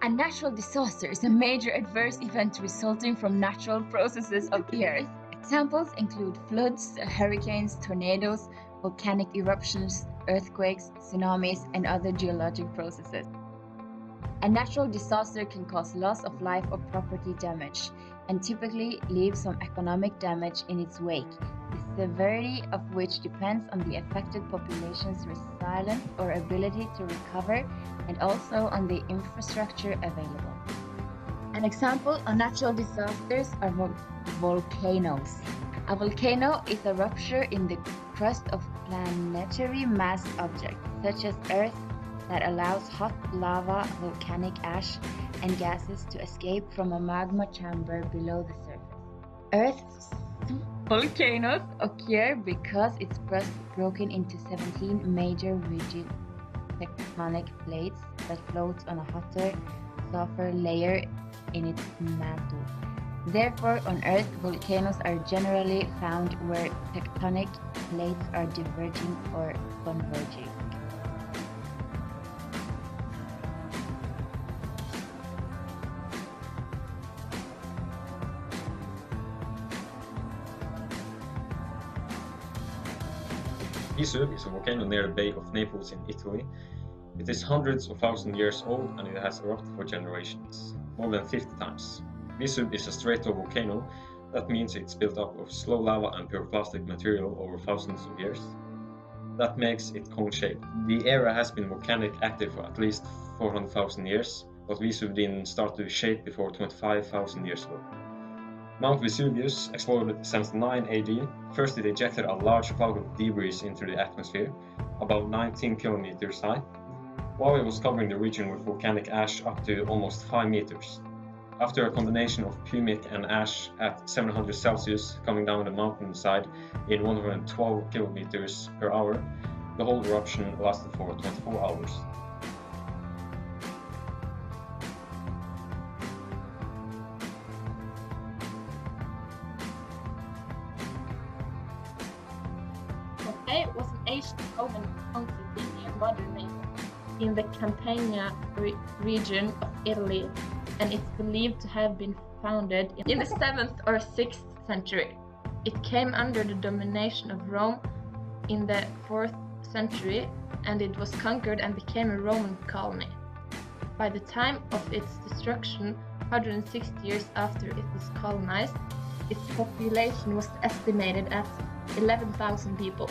A natural disaster is a major adverse event resulting from natural processes of the earth. Examples include floods, hurricanes, tornadoes, volcanic eruptions, earthquakes, tsunamis, and other geologic processes. A natural disaster can cause loss of life or property damage, and typically leave some economic damage in its wake, the severity of which depends on the affected population's resilience or ability to recover, and also on the infrastructure available. An example of natural disasters are volcanoes. A volcano is a rupture in the crust of planetary mass objects, such as Earth, that allows hot lava, volcanic ash, and gases to escape from a magma chamber below the surface. Earth's volcanoes occur because its crust is broken into 17 major rigid tectonic plates that float on a hotter, softer layer in its mantle. Therefore, on Earth, volcanoes are generally found where tectonic plates are diverging or converging. Vesuv is a volcano near the Bay of Naples in Italy. It is hundreds of thousands of years old and it has erupted for generations, more than 50 times. Vesuv is a stratovolcano. That means it's built up of slow lava and pyroclastic material over thousands of years. That makes it cone-shaped. The area has been volcanic active for at least 400,000 years, but Vesuv didn't start to shape before 25,000 years ago. Mount Vesuvius exploded 79 AD. First it ejected a large cloud of debris into the atmosphere, about 19 kilometers high, while it was covering the region with volcanic ash up to almost 5 meters. After a combination of pumic and ash at 700 Celsius coming down the mountainside in 112 kilometers per hour, the whole eruption lasted for 24 hours. Pompeii was an ancient Roman city near modern Naples, in the Campania region of Italy, and it's believed to have been founded in the 7th or 6th century. It came under the domination of Rome in the 4th century, and it was conquered and became a Roman colony. By the time of its destruction, 160 years after it was colonized, its population was estimated at 11,000 people,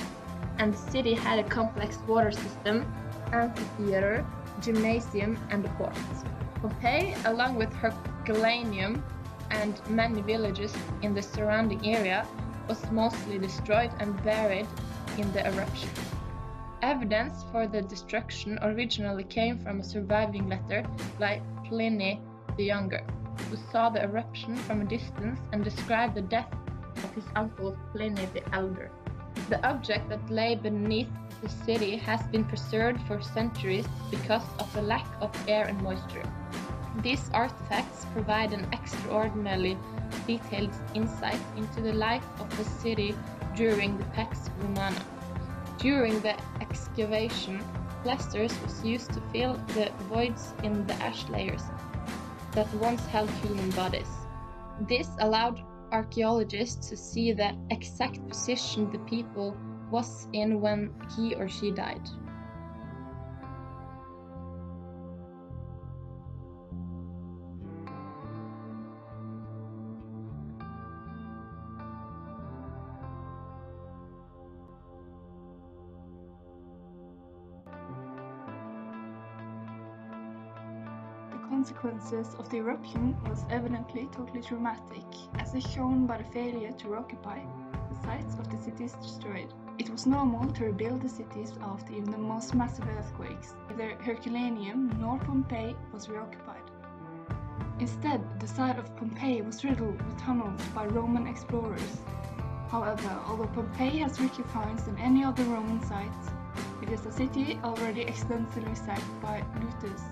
and the city had a complex water system, amphitheater, gymnasium, and a port. Pompeii, along with Herculaneum and many villages in the surrounding area, was mostly destroyed and buried in the eruption. Evidence for the destruction originally came from a surviving letter by Pliny the Younger, who saw the eruption from a distance and described the death of his uncle Pliny the Elder. The object that lay beneath the city has been preserved for centuries because of the lack of air and moisture. These artifacts provide an extraordinarily detailed insight into the life of the city during the Pax Romana. During the excavation, plasters was used to fill the voids in the ash layers that once held human bodies. This allowed archaeologists to see the exact position the people was in when he or she died. The consequences of the eruption was evidently totally dramatic, as is shown by the failure to occupy the sites of the cities destroyed. It was normal to rebuild the cities after even the most massive earthquakes. Neither Herculaneum nor Pompeii was reoccupied. Instead, the site of Pompeii was riddled with tunnels by Roman explorers. However, although Pompeii has richer finds than any other Roman sites, it is a city already extensively sacked by looters.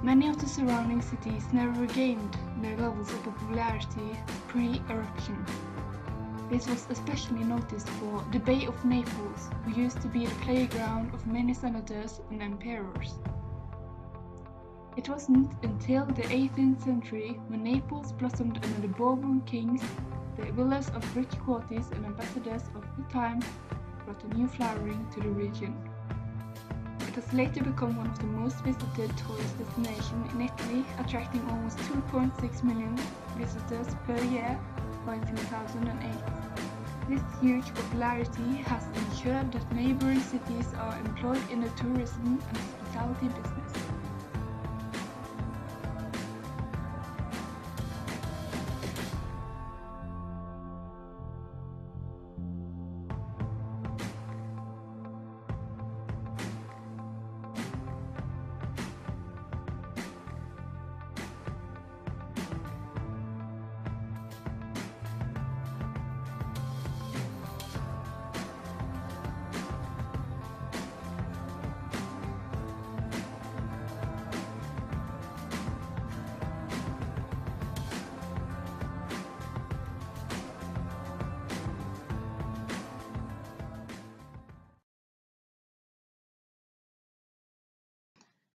Many of the surrounding cities never regained their levels of popularity pre-eruption. This was especially noticed for the Bay of Naples, who used to be the playground of many senators and emperors. It wasn't until the 18th century, when Naples blossomed under the Bourbon kings, the villas of rich courtiers and ambassadors of the time brought a new flowering to the region. It has later become one of the most visited tourist destinations in Italy, attracting almost 2.6 million visitors per year by 2008. This huge popularity has ensured that neighboring cities are employed in the tourism and hospitality business.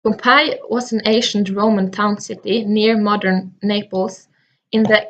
Pompeii was an ancient Roman town city near modern Naples in the